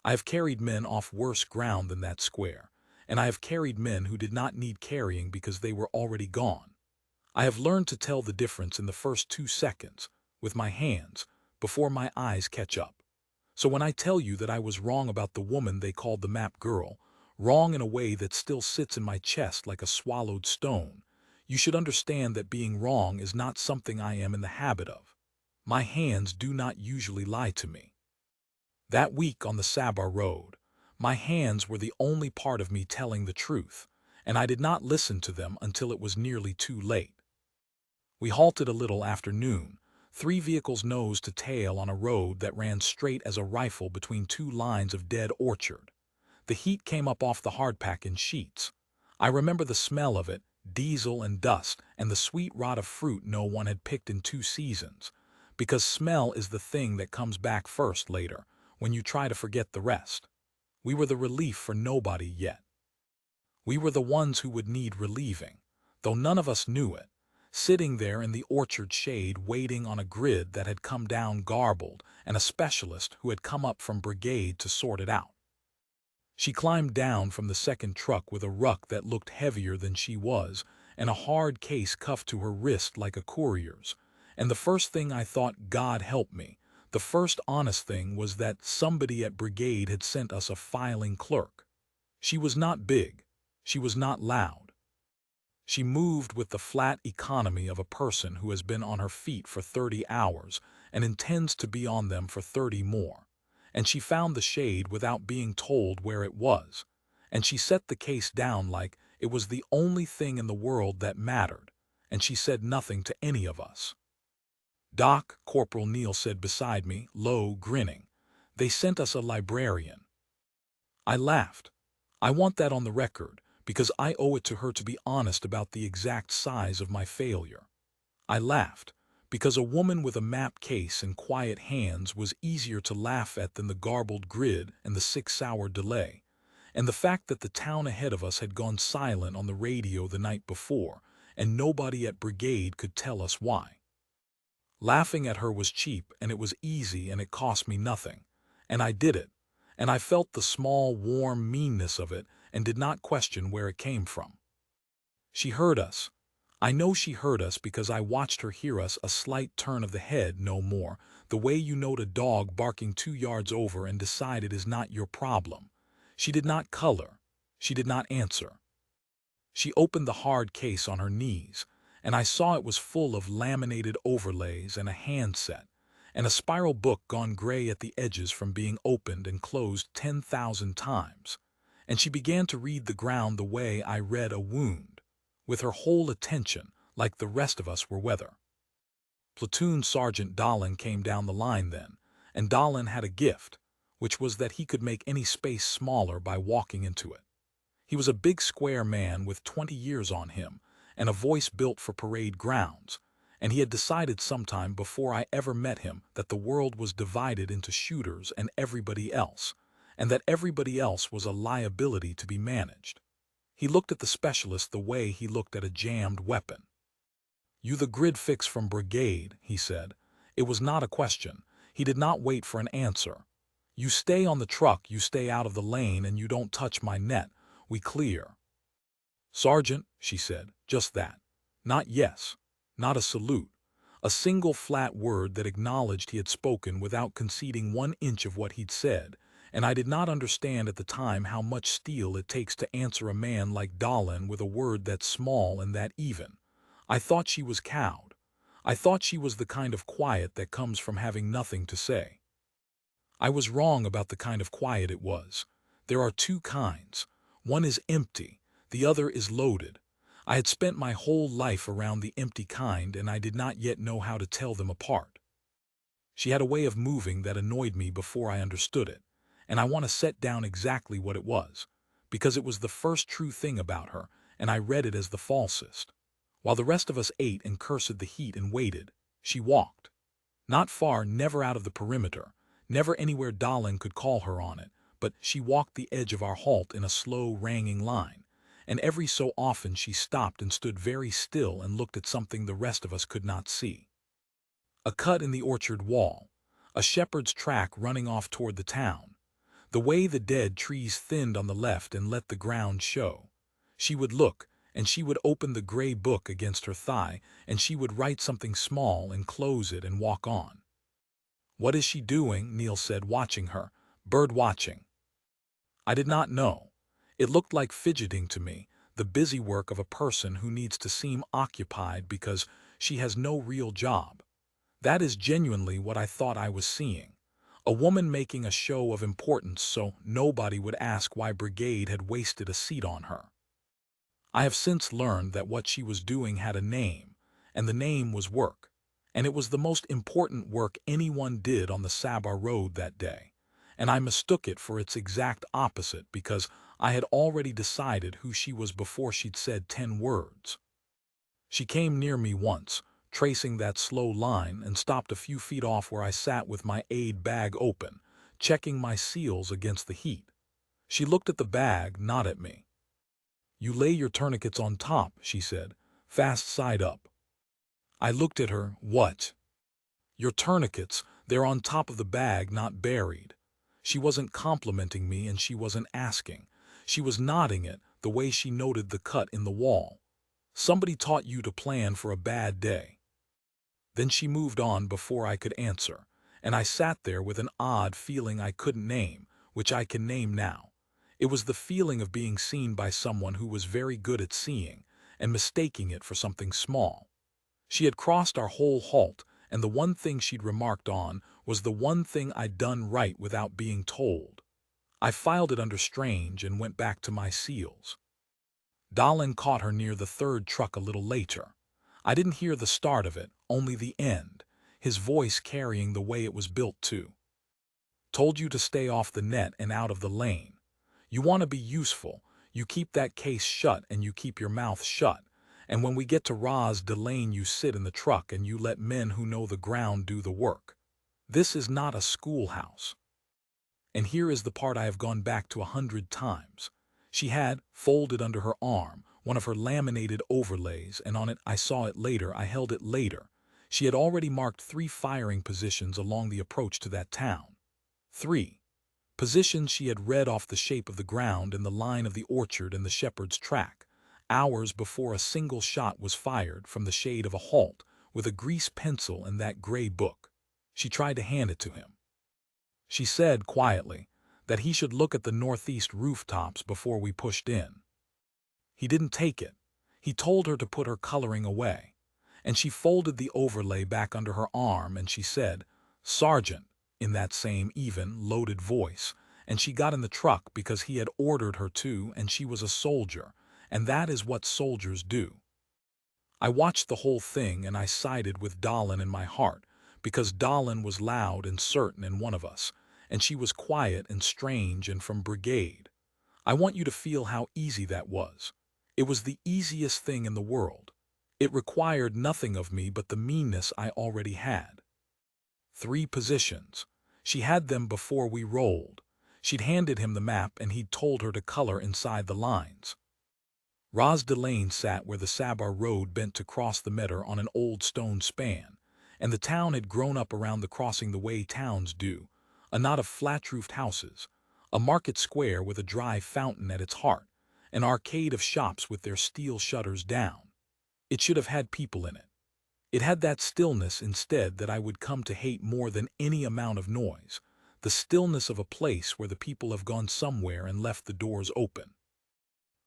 I have carried men off worse ground than that square, and I have carried men who did not need carrying because they were already gone. I have learned to tell the difference in the first 2 seconds, with my hands, before my eyes catch up. So when I tell you that I was wrong about the woman they called the map girl, wrong in a way that still sits in my chest like a swallowed stone, you should understand that being wrong is not something I am in the habit of. My hands do not usually lie to me. That week on the Sabar Road, my hands were the only part of me telling the truth, and I did not listen to them until it was nearly too late. We halted a little after noon, 3 vehicles nose to tail on a road that ran straight as a rifle between 2 lines of dead orchard. The heat came up off the hardpack in sheets. I remember the smell of it, diesel and dust, and the sweet rot of fruit no one had picked in 2 seasons, because smell is the thing that comes back first later, when you try to forget the rest. We were the relief for nobody yet. We were the ones who would need relieving, though none of us knew it, sitting there in the orchard shade waiting on a grid that had come down garbled and a specialist who had come up from brigade to sort it out. She climbed down from the second truck with a ruck that looked heavier than she was and a hard case cuffed to her wrist like a courier's, and the first thing I thought, God help me, the first honest thing was that somebody at brigade had sent us a filing clerk. She was not big. She was not loud. She moved with the flat economy of a person who has been on her feet for 30 hours and intends to be on them for 30 more. And she found the shade without being told where it was. And she set the case down like it was the only thing in the world that mattered, and she said nothing to any of us. Doc, Corporal Neal said beside me, low, grinning. They sent us a librarian. I laughed. I want that on the record, because I owe it to her to be honest about the exact size of my failure. I laughed, because a woman with a map case and quiet hands was easier to laugh at than the garbled grid and the 6-hour delay, and the fact that the town ahead of us had gone silent on the radio the night before, and nobody at brigade could tell us why. Laughing at her was cheap, and it was easy, and it cost me nothing. And I did it, and I felt the small, warm meanness of it and did not question where it came from. She heard us. I know she heard us because I watched her hear us, a slight turn of the head, no more, the way you note a dog barking 2 yards over and decide it is not your problem. She did not color. She did not answer. She opened the hard case on her knees, and I saw it was full of laminated overlays and a handset, and a spiral book gone gray at the edges from being opened and closed 10,000 times. And she began to read the ground the way I read a wound, with her whole attention, like the rest of us were weather. Platoon Sergeant Dahlin came down the line then, and Dahlin had a gift, which was that he could make any space smaller by walking into it. He was a big square man with 20 years on him, and a voice built for parade grounds, and he had decided sometime before I ever met him that the world was divided into shooters and everybody else, and that everybody else was a liability to be managed. He looked at the specialist the way he looked at a jammed weapon. "You the grid fix from brigade," he said. It was not a question. He did not wait for an answer. "You stay on the truck, you stay out of the lane, and you don't touch my net. We clear." "Sergeant," she said, just that. Not yes. Not a salute. A single flat word that acknowledged he had spoken without conceding 1 inch of what he'd said, and I did not understand at the time how much steel it takes to answer a man like Dahlin with a word that small and that even. I thought she was cowed. I thought she was the kind of quiet that comes from having nothing to say. I was wrong about the kind of quiet it was. There are 2 kinds. One is empty, the other is loaded. I had spent my whole life around the empty kind, and I did not yet know how to tell them apart. She had a way of moving that annoyed me before I understood it, and I want to set down exactly what it was, because it was the first true thing about her, and I read it as the falsest. While the rest of us ate and cursed the heat and waited, she walked. Not far, never out of the perimeter, never anywhere Dahlin could call her on it, but she walked the edge of our halt in a slow, ranging line, and every so often she stopped and stood very still and looked at something the rest of us could not see. A cut in the orchard wall, a shepherd's track running off toward the town, The way the dead trees thinned on the left and let the ground show. She would look, and she would open the gray book against her thigh, and she would write something small and close it and walk on. "What is she doing?" Neil said, watching her. "Bird watching." I did not know. It looked like fidgeting to me, the busy work of a person who needs to seem occupied because she has no real job. That is genuinely what I thought I was seeing. A woman making a show of importance so nobody would ask why Brigade had wasted a seat on her. I have since learned that what she was doing had a name, and the name was work. And it was the most important work anyone did on the Sabah Road that day. And I mistook it for its exact opposite because I had already decided who she was before she'd said 10 words. She came near me once, tracing that slow line, and stopped a few feet off where I sat with my aid bag open, checking my seals against the heat. She looked at the bag, not at me. "You lay your tourniquets on top," she said, "fast side up." I looked at her. "What?" "Your tourniquets, they're on top of the bag, not buried." She wasn't complimenting me, and she wasn't asking. She was nodding it, the way she noted the cut in the wall. "Somebody taught you to plan for a bad day." Then she moved on before I could answer, and I sat there with an odd feeling I couldn't name, which I can name now. It was the feeling of being seen by someone who was very good at seeing, and mistaking it for something small. She had crossed our whole halt, and the one thing she'd remarked on was the one thing I'd done right without being told. I filed it under strange and went back to my seals. Dahlan caught her near the third truck a little later. I didn't hear the start of it, only the end, his voice carrying the way it was built too. "Told you to stay off the net and out of the lane. You want to be useful, you keep that case shut and you keep your mouth shut. And when we get to Ras Delane, you sit in the truck and you let men who know the ground do the work. This is not a schoolhouse." And here is the part I have gone back to 100 times. She had, folded under her arm, one of her laminated overlays, and on it, I saw it later, I held it later, she had already marked 3 firing positions along the approach to that town. 3 positions she had read off the shape of the ground and the line of the orchard and the shepherd's track, hours before a single shot was fired from the shade of a halt, with a grease pencil and that gray book. She tried to hand it to him. She said quietly that he should look at the northeast rooftops before we pushed in. He didn't take it. He told her to put her coloring away. And she folded the overlay back under her arm and she said, "Sergeant," in that same even, loaded voice, and she got in the truck because he had ordered her to, and she was a soldier, and that is what soldiers do. I watched the whole thing and I sided with Dahlan in my heart, because Dahlan was loud and certain and one of us, and she was quiet and strange and from Brigade. I want you to feel how easy that was. It was the easiest thing in the world. It required nothing of me but the meanness I already had. 3 positions. She had them before we rolled. She'd handed him the map and he'd told her to color inside the lines. Ras Delane sat where the Sabah Road bent to cross the Meadow on an old stone span, and the town had grown up around the crossing the way towns do, a knot of flat-roofed houses, a market square with a dry fountain at its heart, an arcade of shops with their steel shutters down. It should have had people in it. It had that stillness instead that I would come to hate more than any amount of noise, the stillness of a place where the people have gone somewhere and left the doors open.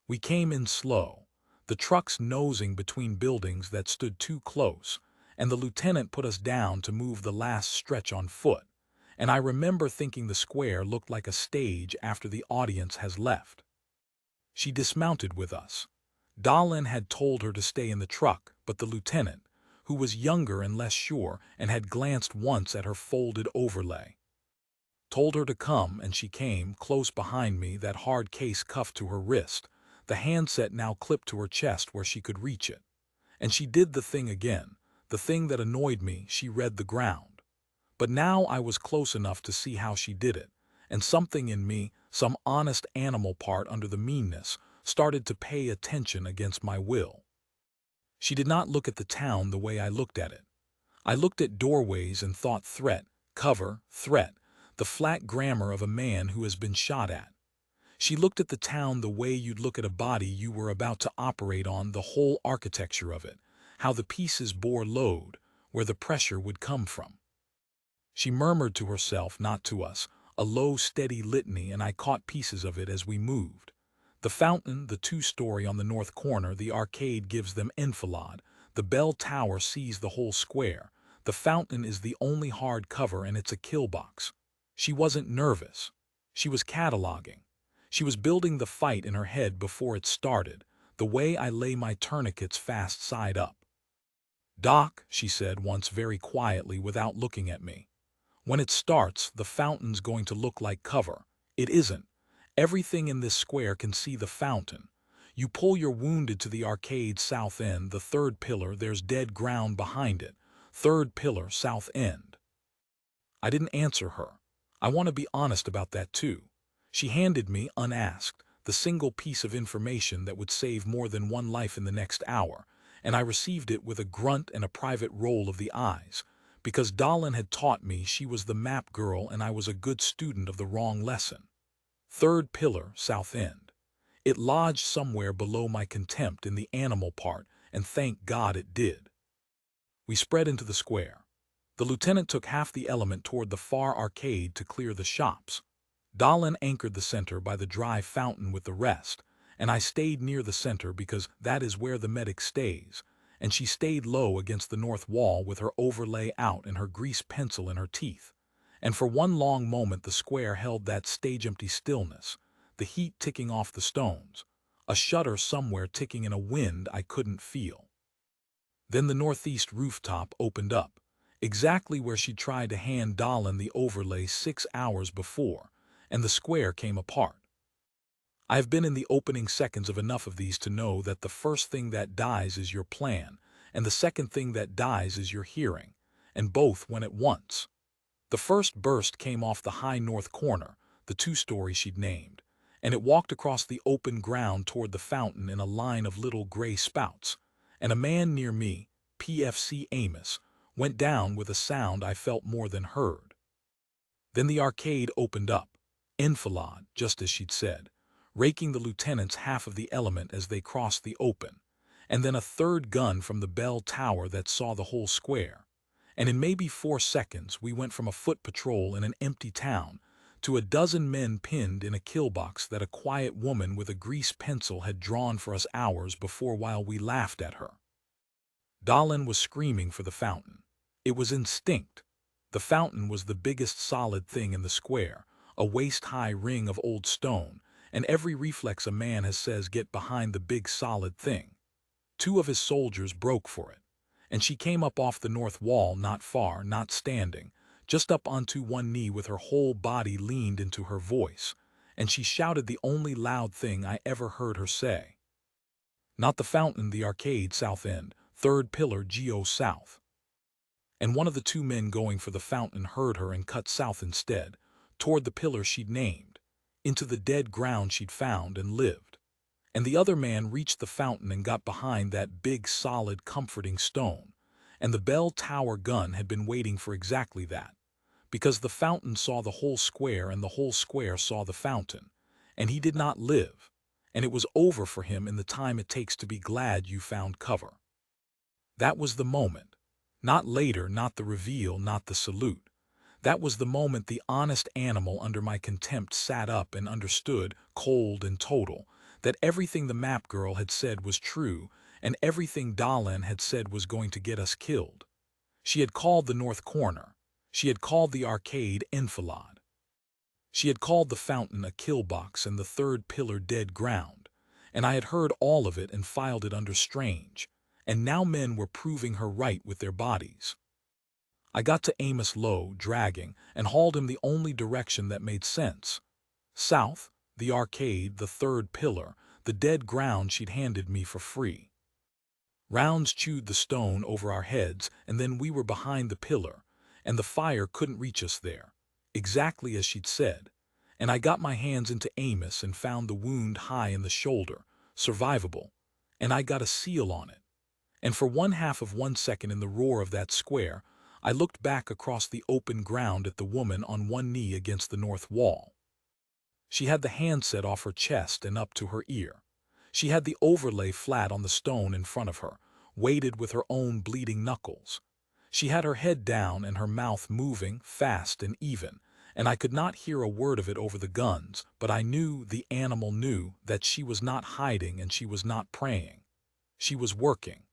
We came in slow, the trucks nosing between buildings that stood too close, and the lieutenant put us down to move the last stretch on foot, and I remember thinking the square looked like a stage after the audience has left. She dismounted with us. Dahlan had told her to stay in the truck, but the lieutenant, who was younger and less sure and had glanced once at her folded overlay, told her to come, and she came, close behind me, that hard case cuffed to her wrist, the handset now clipped to her chest where she could reach it. And she did the thing again, the thing that annoyed me. She read the ground. But now I was close enough to see how she did it, and something in me, some honest animal part under the meanness, started to pay attention against my will. She did not look at the town the way I looked at it. I looked at doorways and thought threat, cover, threat, the flat grammar of a man who has been shot at. She looked at the town the way you'd look at a body you were about to operate on, the whole architecture of it, how the pieces bore load, where the pressure would come from. She murmured to herself, not to us, a low, steady litany, and I caught pieces of it as we moved. The fountain, the two-story on the north corner, the arcade gives them enfilade. The bell tower sees the whole square. The fountain is the only hard cover, and it's a kill box. She wasn't nervous. She was cataloging. She was building the fight in her head before it started, the way I lay my tourniquets fast side up. "Doc," she said once very quietly without looking at me, "when it starts, the fountain's going to look like cover. It isn't. Everything in this square can see the fountain. You pull your wounded to the arcade south end, the third pillar, there's dead ground behind it. Third pillar, south end." I didn't answer her. I want to be honest about that too. She handed me, unasked, the single piece of information that would save more than one life in the next hour, and I received it with a grunt and a private roll of the eyes, because Dahlan had taught me she was the map girl and I was a good student of the wrong lesson. Third pillar, south end. It lodged somewhere below my contempt in the animal part, and thank God it did. We spread into the square. The lieutenant took half the element toward the far arcade to clear the shops. Dahlan anchored the center by the dry fountain with the rest, and I stayed near the center because that is where the medic stays, and she stayed low against the north wall with her overlay out and her grease pencil in her teeth. And for one long moment the square held that stage-empty stillness, the heat ticking off the stones, a shudder somewhere ticking in a wind I couldn't feel. Then the northeast rooftop opened up, exactly where she tried to hand Dahlan the overlay 6 hours before, and the square came apart. I have been in the opening seconds of enough of these to know that the first thing that dies is your plan, and the second thing that dies is your hearing, and both went at once. The first burst came off the high north corner, the two-story she'd named, and it walked across the open ground toward the fountain in a line of little gray spouts, and a man near me, PFC Amos, went down with a sound I felt more than heard. Then the arcade opened up, enfilade, just as she'd said, raking the lieutenant's half of the element as they crossed the open, and then a third gun from the bell tower that saw the whole square. And in maybe 4 seconds we went from a foot patrol in an empty town to a dozen men pinned in a kill box that a quiet woman with a grease pencil had drawn for us hours before while we laughed at her. Dahlan was screaming for the fountain. It was instinct. The fountain was the biggest solid thing in the square, a waist-high ring of old stone, and every reflex a man has says get behind the big solid thing. 2 of his soldiers broke for it, and she came up off the north wall, not far, not standing, just up onto one knee with her whole body leaned into her voice, and she shouted the only loud thing I ever heard her say. "Not the fountain, the arcade, south end, third pillar, Geo south." And one of the 2 men going for the fountain heard her and cut south instead, toward the pillar she'd named, into the dead ground she'd found and lived. And the other man reached the fountain and got behind that big, solid, comforting stone, and the bell tower gun had been waiting for exactly that, because the fountain saw the whole square and the whole square saw the fountain, and he did not live, and it was over for him in the time it takes to be glad you found cover. That was the moment. Not later, not the reveal, not the salute. That was the moment the honest animal under my contempt sat up and understood, cold and total, that everything the map girl had said was true, and everything Dahlan had said was going to get us killed. She had called the north corner. She had called the arcade enfilade. She had called the fountain a kill box and the third pillar dead ground, and I had heard all of it and filed it under strange, and now men were proving her right with their bodies. I got to Amos low, dragging, and hauled him the only direction that made sense. South, the arcade, the third pillar, the dead ground she'd handed me for free. Rounds chewed the stone over our heads, and then we were behind the pillar, and the fire couldn't reach us there, exactly as she'd said, and I got my hands into Amos and found the wound high in the shoulder, survivable, and I got a seal on it. And for 1/2 of 1 second in the roar of that square, I looked back across the open ground at the woman on one knee against the north wall. She had the handset off her chest and up to her ear. She had the overlay flat on the stone in front of her, weighted with her own bleeding knuckles. She had her head down and her mouth moving, fast and even, and I could not hear a word of it over the guns, but I knew, the animal knew, that she was not hiding and she was not praying. She was working.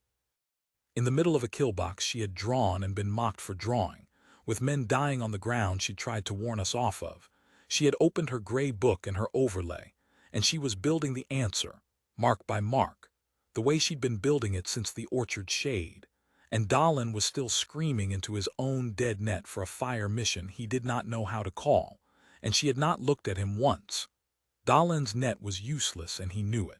In the middle of a kill box she had drawn and been mocked for drawing. With men dying on the ground she tried to warn us off of. She had opened her gray book and her overlay, and she was building the answer, mark by mark, the way she'd been building it since the orchard shade. And Dahlan was still screaming into his own dead net for a fire mission he did not know how to call, and she had not looked at him once. Dahlan's net was useless and he knew it.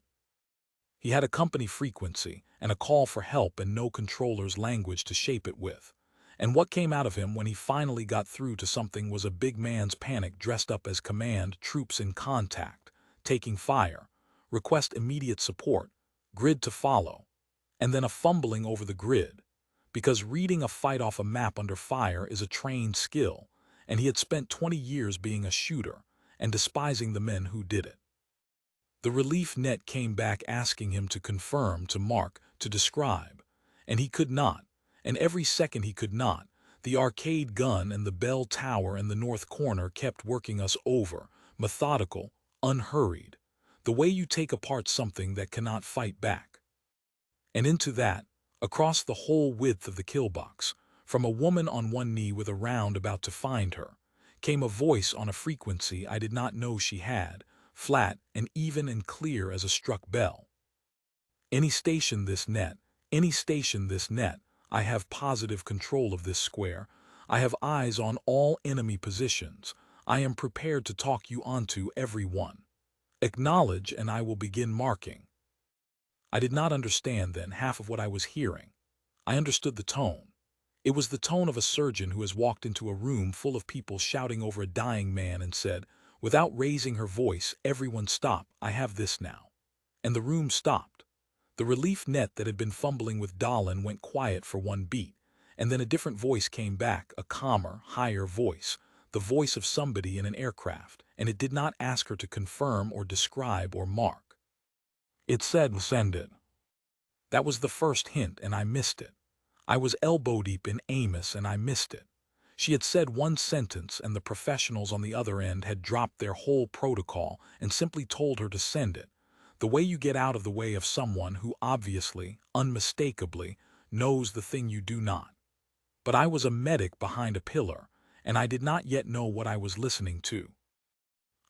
He had a company frequency and a call for help and no controller's language to shape it with. And what came out of him when he finally got through to something was a big man's panic dressed up as command, troops in contact, taking fire, request immediate support, grid to follow, and then a fumbling over the grid. Because reading a fight off a map under fire is a trained skill, and he had spent 20 years being a shooter and despising the men who did it. The relief net came back asking him to confirm, to mark, to describe, and he could not, and every second he could not, the arcade gun and the bell tower and the north corner kept working us over, methodical, unhurried, the way you take apart something that cannot fight back. And into that, across the whole width of the kill box, from a woman on one knee with a round about to find her, came a voice on a frequency I did not know she had, flat and even and clear as a struck bell. Any station this net, I have positive control of this square. I have eyes on all enemy positions. I am prepared to talk you onto every one. Acknowledge and I will begin marking. I did not understand then half of what I was hearing. I understood the tone. It was the tone of a surgeon who has walked into a room full of people shouting over a dying man and said, without raising her voice, everyone stop, I have this now. And the room stopped. The relief net that had been fumbling with Dahlan went quiet for one beat, and then a different voice came back, a calmer, higher voice, the voice of somebody in an aircraft, and it did not ask her to confirm or describe or mark. It said, send it. That was the first hint, and I missed it. I was elbow-deep in Amos, and I missed it. She had said one sentence, and the professionals on the other end had dropped their whole protocol and simply told her to send it. The way you get out of the way of someone who obviously, unmistakably, knows the thing you do not. But I was a medic behind a pillar, and I did not yet know what I was listening to.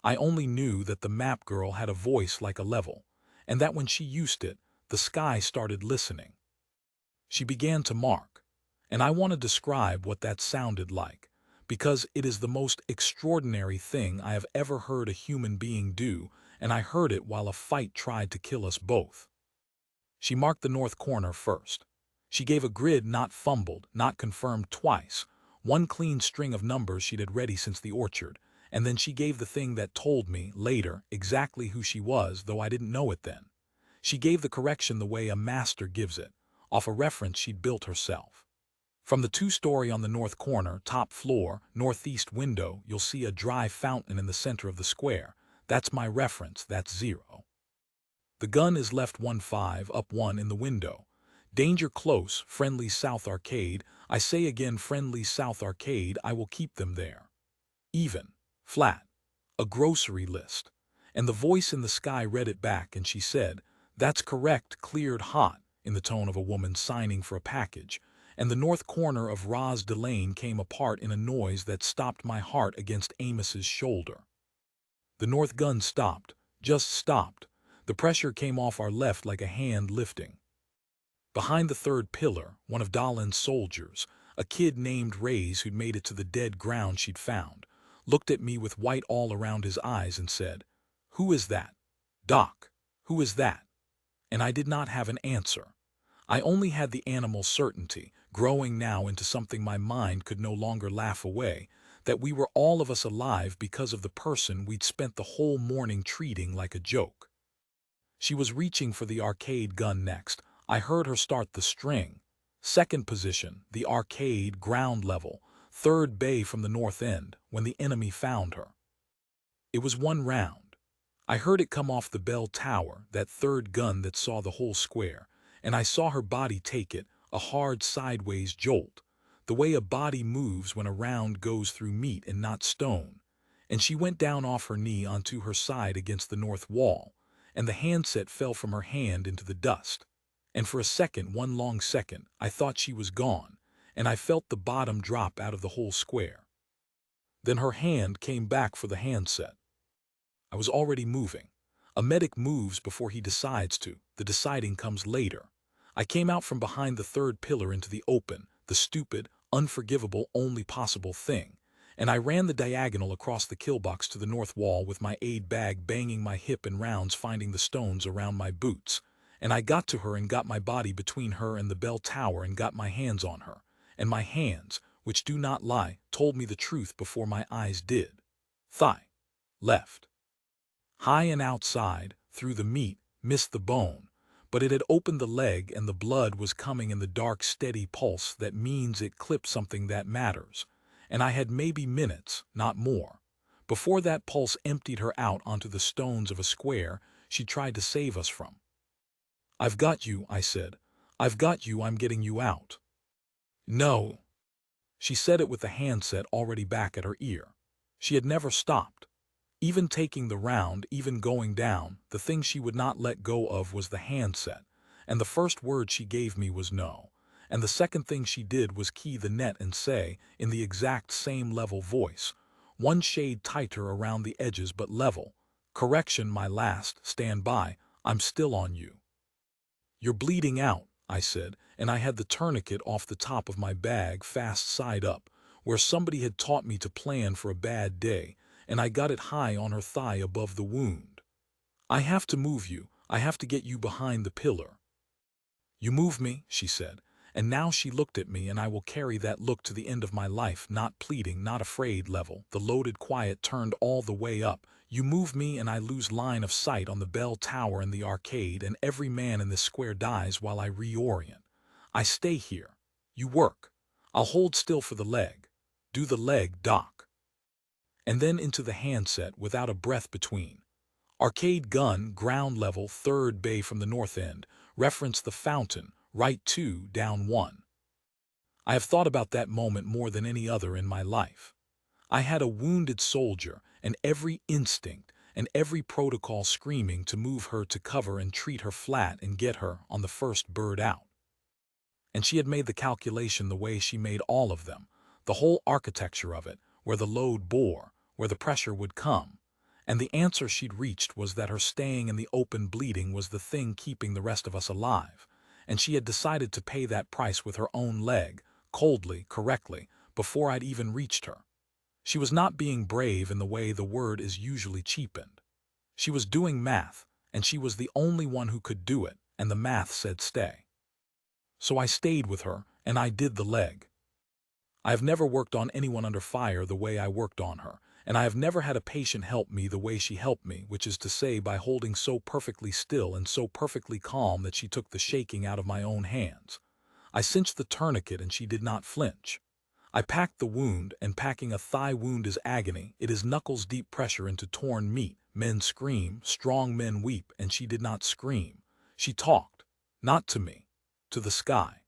I only knew that the map girl had a voice like a level, and that when she used it, the sky started listening. She began to mark, and I want to describe what that sounded like, because it is the most extraordinary thing I have ever heard a human being do, and I heard it while a fight tried to kill us both. She marked the north corner first. She gave a grid not fumbled, not confirmed twice, one clean string of numbers she'd had ready since the orchard, and then she gave the thing that told me, later, exactly who she was, though I didn't know it then. She gave the correction the way a master gives it, off a reference she'd built herself. From the two-story on the north corner, top floor, northeast window, you'll see a dry fountain in the center of the square. That's my reference, that's 0. The gun is left 1-5, up 1 in the window. Danger close, friendly south arcade. I say again, friendly south arcade, I will keep them there. Even. Flat. A grocery list. And the voice in the sky read it back and she said, that's correct, cleared hot, in the tone of a woman signing for a package, and the north corner of Ras Delane came apart in a noise that stopped my heart against Amos's shoulder. The north gun stopped, just stopped. The pressure came off our left like a hand lifting. Behind the third pillar, one of Dahlan's soldiers, a kid named Reyes who'd made it to the dead ground she'd found, looked at me with white all around his eyes and said, "Who is that? Doc, who is that?" And I did not have an answer. I only had the animal certainty, growing now into something my mind could no longer laugh away, that we were all of us alive because of the person we'd spent the whole morning treating like a joke. She was reaching for the arcade gun next. I heard her start the string. Second position, the arcade ground level, third bay from the north end, when the enemy found her. It was one round. I heard it come off the bell tower, that third gun that saw the whole square, and I saw her body take it, a hard sideways jolt, the way a body moves when a round goes through meat and not stone, and she went down off her knee onto her side against the north wall, and the handset fell from her hand into the dust. And for a second, one long second, I thought she was gone, and I felt the bottom drop out of the whole square. Then her hand came back for the handset. I was already moving. A medic moves before he decides to. The deciding comes later. I came out from behind the third pillar into the open, the stupid, unforgivable, only possible thing, and I ran the diagonal across the kill box to the north wall with my aid bag banging my hip and rounds finding the stones around my boots. And I got to her and got my body between her and the bell tower and got my hands on her. And my hands, which do not lie, told me the truth before my eyes did. Thigh. Left. High and outside, through the meat, missed the bone, but it had opened the leg and the blood was coming in the dark steady pulse that means it clipped something that matters, and I had maybe minutes, not more, before that pulse emptied her out onto the stones of a square she tried to save us from. "I've got you," I said. "I've got you, I'm getting you out." "No." She said it with the handset already back at her ear. She had never stopped. Even taking the round, even going down, the thing she would not let go of was the handset, and the first word she gave me was no, and the second thing she did was key the net and say, in the exact same level voice, one shade tighter around the edges but level, "Correction, my last, stand by, I'm still on you." "You're bleeding out," I said, and I had the tourniquet off the top of my bag fast side up, where somebody had taught me to plan for a bad day, and I got it high on her thigh above the wound. "I have to move you, I have to get you behind the pillar." "You move me," she said, and now she looked at me and I will carry that look to the end of my life, not pleading, not afraid level, the loaded quiet turned all the way up. "You move me and I lose line of sight on the bell tower and the arcade and every man in this square dies while I reorient. I stay here. You work. I'll hold still for the leg. Do the leg, Doc." And then into the handset without a breath between. "Arcade gun, ground level, third bay from the north end. Reference the fountain, right 2, down 1. I have thought about that moment more than any other in my life. I had a wounded soldier, and every instinct and every protocol screaming to move her to cover and treat her flat and get her on the first bird out. And she had made the calculation the way she made all of them, the whole architecture of it, where the load bore, where the pressure would come. And the answer she'd reached was that her staying in the open bleeding was the thing keeping the rest of us alive, and she had decided to pay that price with her own leg, coldly, correctly, before I'd even reached her. She was not being brave in the way the word is usually cheapened. She was doing math, and she was the only one who could do it, and the math said stay. So I stayed with her, and I did the leg. I have never worked on anyone under fire the way I worked on her, and I have never had a patient help me the way she helped me, which is to say by holding so perfectly still and so perfectly calm that she took the shaking out of my own hands. I cinched the tourniquet and she did not flinch. I packed the wound, and packing a thigh wound is agony. It is knuckles-deep pressure into torn meat. Men scream, strong men weep, and she did not scream. She talked, not to me, to the sky.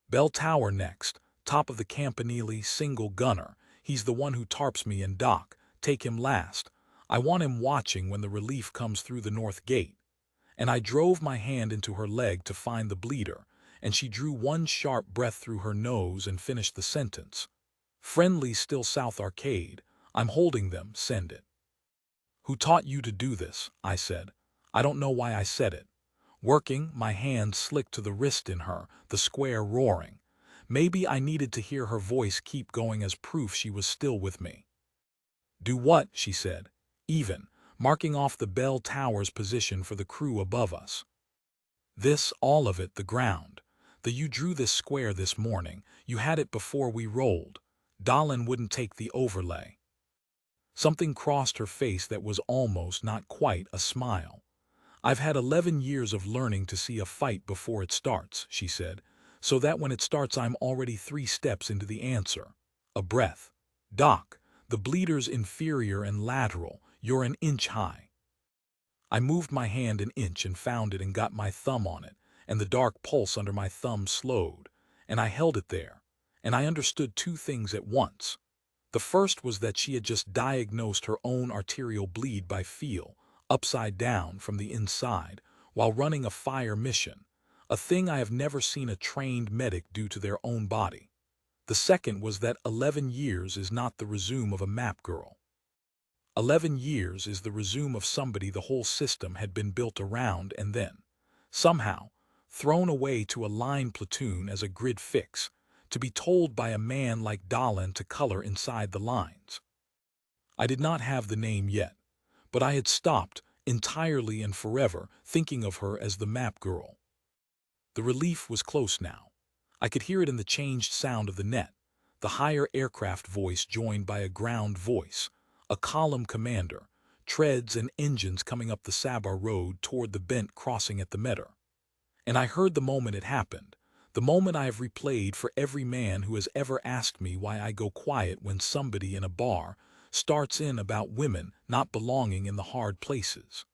"Bell tower next. Top of the Campanile, single gunner. He's the one who tarps me and Doc. Take him last. I want him watching when the relief comes through the north gate." And I drove my hand into her leg to find the bleeder, and she drew one sharp breath through her nose and finished the sentence. "Friendly still South Arcade. I'm holding them, send it." "Who taught you to do this?" I said. I don't know why I said it. Working, my hand slick to the wrist in her, the square roaring. Maybe I needed to hear her voice keep going as proof she was still with me. "Do what?" she said, even, marking off the bell tower's position for the crew above us. "This, all of it, the ground. You drew this square this morning. You had it before we rolled. Dahlen wouldn't take the overlay." Something crossed her face that was almost, not quite, a smile. "I've had 11 years of learning to see a fight before it starts," she said. so that when it starts I'm already 3 steps into the answer. A breath. Doc, the bleeder's inferior and lateral, you're an inch high. I moved my hand an inch and found it and got my thumb on it, and the dark pulse under my thumb slowed, and I held it there, and I understood 2 things at once. The first was that she had just diagnosed her own arterial bleed by feel, upside down from the inside, while running a fire mission, a thing I have never seen a trained medic do to their own body. The second was that 11 years is not the resume of a map girl. 11 years is the resume of somebody the whole system had been built around and then, somehow, thrown away to a line platoon as a grid fix, to be told by a man like Dahlin to color inside the lines. I did not have the name yet, but I had stopped, entirely and forever, thinking of her as the map girl. The relief was close now. I could hear it in the changed sound of the net, the higher aircraft voice joined by a ground voice, a column commander, treads and engines coming up the Sabar road toward the bent crossing at the Metter. And I heard the moment it happened, the moment I have replayed for every man who has ever asked me why I go quiet when somebody in a bar starts in about women not belonging in the hard places.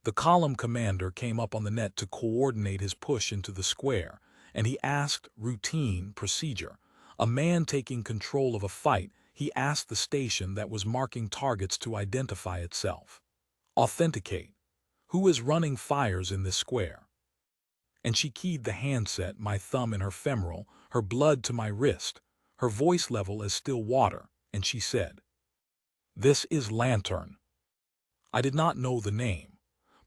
The column commander came up on the net to coordinate his push into the square, and he asked routine procedure. A man taking control of a fight, he asked the station that was marking targets to identify itself. Authenticate. Who is running fires in this square? And she keyed the handset, my thumb in her femoral, her blood to my wrist, her voice level as still water, and she said, "This is Lantern." I did not know the name,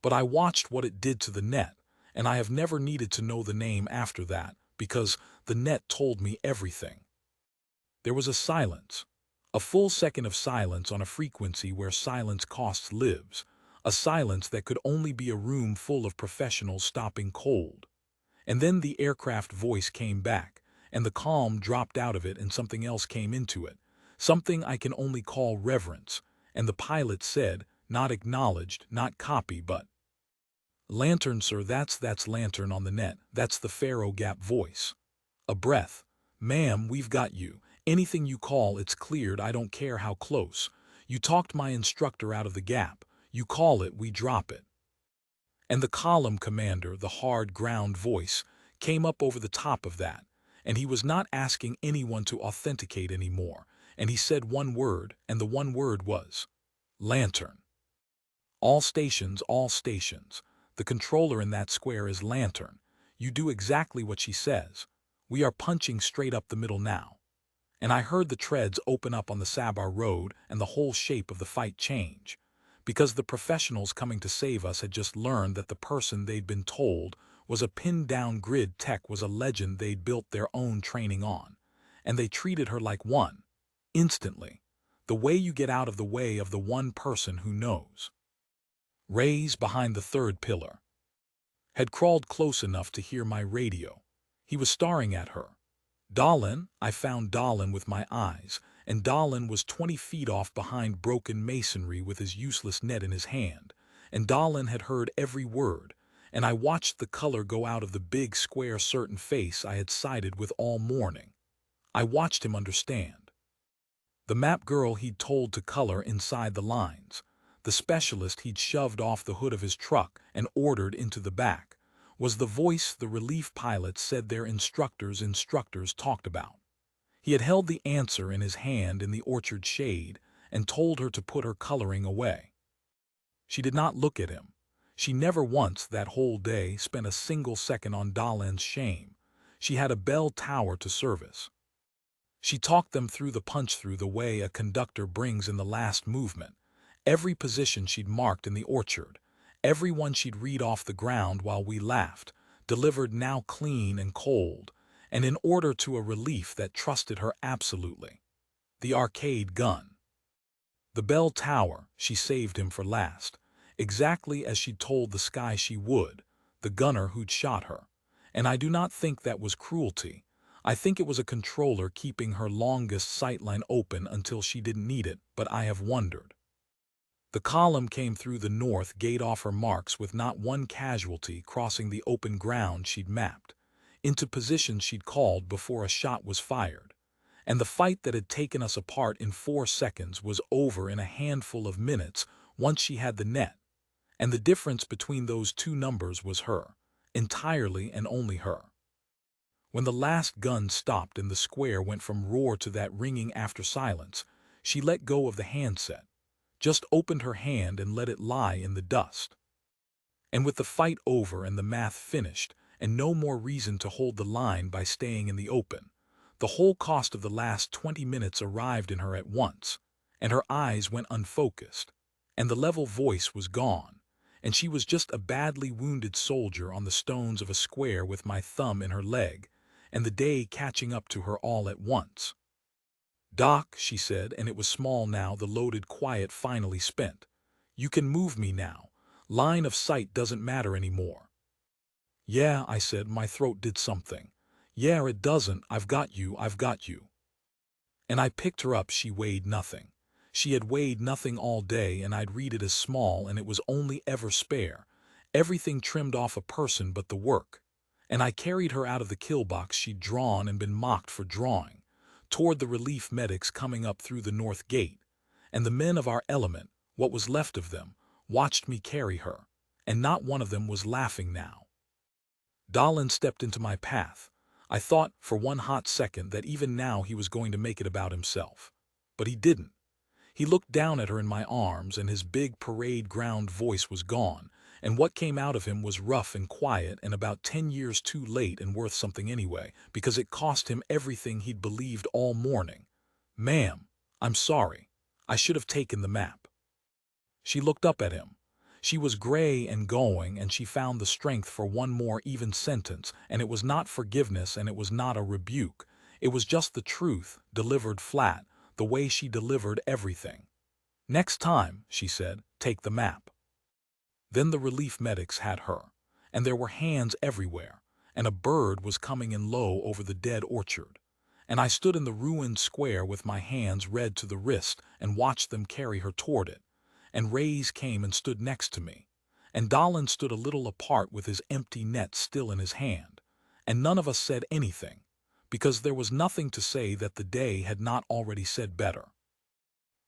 but I watched what it did to the net, and I have never needed to know the name after that, because the net told me everything. There was a silence, a full second of silence on a frequency where silence costs lives, a silence that could only be a room full of professionals stopping cold. And then the aircraft voice came back, and the calm dropped out of it and something else came into it, something I can only call reverence, and the pilot said, not acknowledged, not copy, but, "Lantern, sir, that's Lantern on the net, that's the Faro Gap voice." A breath. "Ma'am, we've got you. Anything you call, it's cleared, I don't care how close. You talked my instructor out of the gap. You call it, we drop it." And the column commander, the hard ground voice, came up over the top of that, and he was not asking anyone to authenticate anymore, and he said one word, and the one word was, "Lantern." All stations, all stations. The controller in that square is Lantern. You do exactly what she says. We are punching straight up the middle now. And I heard the treads open up on the Sabar road and the whole shape of the fight change. Because the professionals coming to save us had just learned that the person they'd been told was a pinned-down grid tech was a legend they'd built their own training on. And they treated her like one. Instantly. The way you get out of the way of the one person who knows. Ray's behind the third pillar. Had crawled close enough to hear my radio. He was staring at her. Dahlin, I found Dahlin with my eyes, and Dahlin was 20 feet off behind broken masonry with his useless net in his hand, and Dahlin had heard every word, and I watched the color go out of the big square certain face I had sided with all morning. I watched him understand. The map girl he'd told to color inside the lines, the specialist he'd shoved off the hood of his truck and ordered into the back, was the voice the relief pilots said their instructors talked about. He had held the answer in his hand in the orchard shade and told her to put her coloring away. She did not look at him. She never once that whole day spent a single second on Dahlin's shame. She had a bell tower to service. She talked them through the punch-through the way a conductor brings in the last movement, every position she'd marked in the orchard, every one she'd read off the ground while we laughed, delivered now clean and cold, and in order to a relief that trusted her absolutely. The arcade gun. The bell tower, she saved him for last, exactly as she'd told the sky she would, the gunner who'd shot her. And I do not think that was cruelty. I think it was a controller keeping her longest sightline open until she didn't need it, but I have wondered. The column came through the north gate off her marks with not one casualty crossing the open ground she'd mapped. into positions she'd called before a shot was fired. And the fight that had taken us apart in 4 seconds was over in a handful of minutes once she had the net. And the difference between those two numbers was her, entirely and only her. When the last gun stopped and the square went from roar to that ringing after silence, she let go of the handset, just opened her hand and let it lie in the dust. And with the fight over and the math finished, and no more reason to hold the line by staying in the open, the whole cost of the last 20 minutes arrived in her at once, and her eyes went unfocused, and the level voice was gone, and she was just a badly wounded soldier on the stones of a square with my thumb in her leg, and the day catching up to her all at once. "Doc," she said, and it was small now, the loaded quiet finally spent. "You can move me now. Line of sight doesn't matter anymore." "Yeah," I said, my throat did something. "Yeah, it doesn't. I've got you, I've got you." And I picked her up. She weighed nothing. She had weighed nothing all day, and I'd read it as small, and it was only ever spare. Everything trimmed off a person but the work. And I carried her out of the kill box she'd drawn and been mocked for drawing, toward the relief medics coming up through the north gate. And the men of our element, what was left of them, watched me carry her, and not one of them was laughing now. Dahlan stepped into my path. I thought for one hot second that even now he was going to make it about himself. But he didn't. He looked down at her in my arms, and his big parade ground voice was gone, and what came out of him was rough and quiet and about 10 years too late and worth something anyway, because it cost him everything he'd believed all morning. "Ma'am, I'm sorry. I should have taken the map." She looked up at him. She was gray and going, and she found the strength for one more even sentence, and it was not forgiveness and it was not a rebuke. It was just the truth, delivered flat, the way she delivered everything. "Next time," she said, "take the map." Then the relief medics had her, and there were hands everywhere, and a bird was coming in low over the dead orchard. And I stood in the ruined square with my hands red to the wrist and watched them carry her toward it. And Reyes came and stood next to me, and Dahlan stood a little apart with his empty net still in his hand, and none of us said anything, because there was nothing to say that the day had not already said better.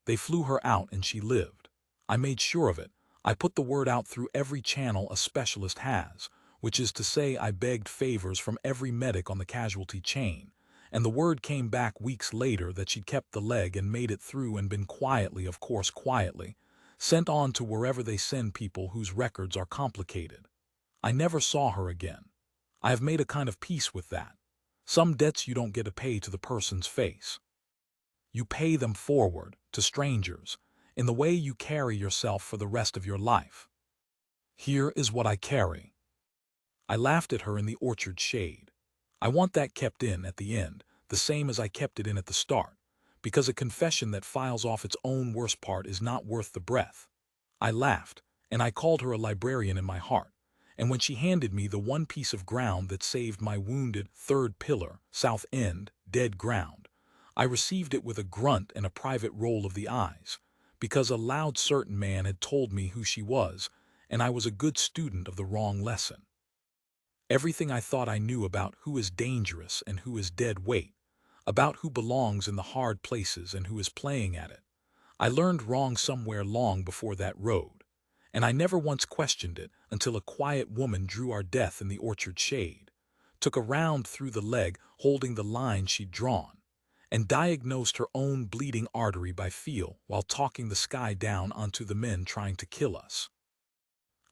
They flew her out and she lived. I made sure of it. I put the word out through every channel a specialist has, which is to say I begged favors from every medic on the casualty chain, and the word came back weeks later that she'd kept the leg and made it through and been quietly, of course quietly, sent on to wherever they send people whose records are complicated. I never saw her again. I have made a kind of peace with that. Some debts you don't get to pay to the person's face. You pay them forward, to strangers, in the way you carry yourself for the rest of your life. Here is what I carry. I laughed at her in the orchard shade. I want that kept in at the end, the same as I kept it in at the start, because a confession that files off its own worst part is not worth the breath. I laughed, and I called her a librarian in my heart, and when she handed me the one piece of ground that saved my wounded third pillar, South End, dead ground, I received it with a grunt and a private roll of the eyes, because a loud certain man had told me who she was, and I was a good student of the wrong lesson. Everything I thought I knew about who is dangerous and who is dead weight, about who belongs in the hard places and who is playing at it, I learned wrong somewhere long before that road, and I never once questioned it until a quiet woman drew our death in the orchard shade, took a round through the leg holding the line she'd drawn, and diagnosed her own bleeding artery by feel while talking the sky down onto the men trying to kill us.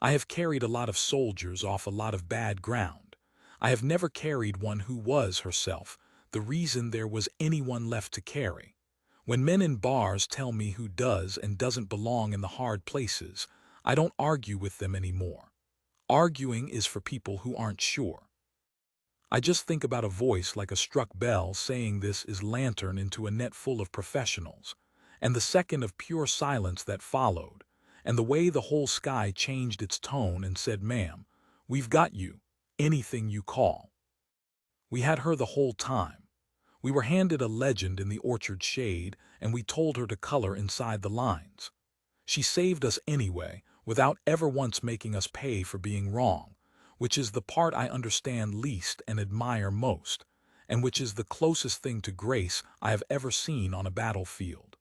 I have carried a lot of soldiers off a lot of bad ground. I have never carried one who was herself the reason there was anyone left to carry. When men in bars tell me who does and doesn't belong in the hard places, I don't argue with them anymore. Arguing is for people who aren't sure. I just think about a voice like a struck bell saying this is lantern into a net full of professionals, and the second of pure silence that followed, and the way the whole sky changed its tone and said, "Ma'am, we've got you, anything you call." We had her the whole time. We were handed a legend in the orchard shade, and we told her to color inside the lines. She saved us anyway, without ever once making us pay for being wrong, which is the part I understand least and admire most, and which is the closest thing to grace I have ever seen on a battlefield.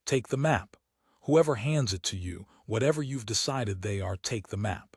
Take the map. Whoever hands it to you, whatever you've decided they are, take the map.